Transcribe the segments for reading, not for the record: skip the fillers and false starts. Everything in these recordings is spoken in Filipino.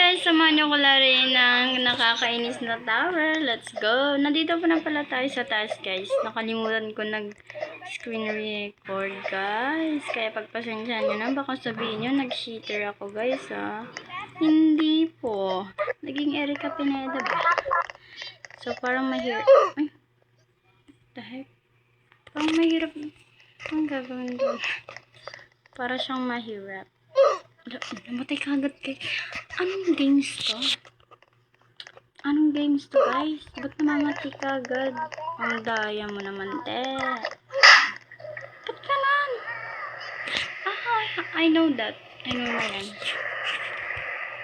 guys, samahan niyo ko rin ng nakakainis na tower. Let's go. Nandito pa na pala tayo sa taas guys. Nakalimutan ko nag-screen record guys. Kaya pagpasensyahan nyo na. Baka sabihin nyo nag-cheater ako guys ha. Hindi po. Naging Erica Pineda ba? So parang mahirap. Ay. What the heck? Parang mahirap. Ang gagawin doon? Para siyang mahirap. Namatay ka agad kay... Anong games to? Anong games to guys? Ba't namamatay ka agad? Ang daya mo naman, te. Ba't ka nan? I know that. I know na yan.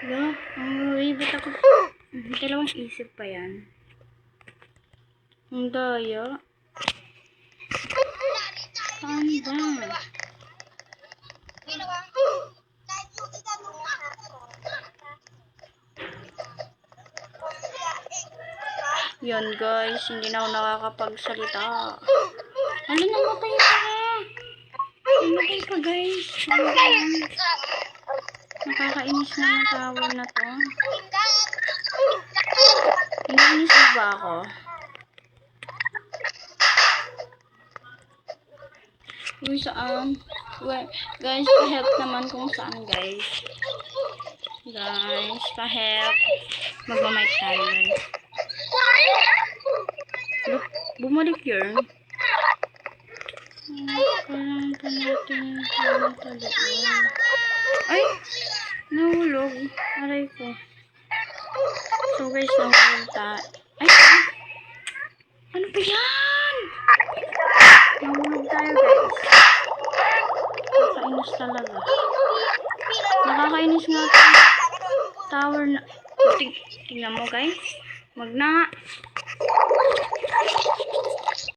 Diba? Ang ribot ako. Dalawang isip pa yan. Ang daya. Saan ba? Yan guys, hindi na ako nakakapagsalita. Ano, namatay ka? Namatay ka guys. Nakakainis na yung tower na to. Inainis mo ba ako? Uy, saan? Guys, pa-help naman kung saan guys. Guys, pa-help. Magmamic tayo guys. Look, bumalik yun. Ay! Nahulog. Aray ko. So guys, nahulog tayo. Ay! Ano ba yan? Nahulog tayo guys. Nakakainis talaga. Nakakainis nga ito. Tower na. Tingnan mo guys. Wag na.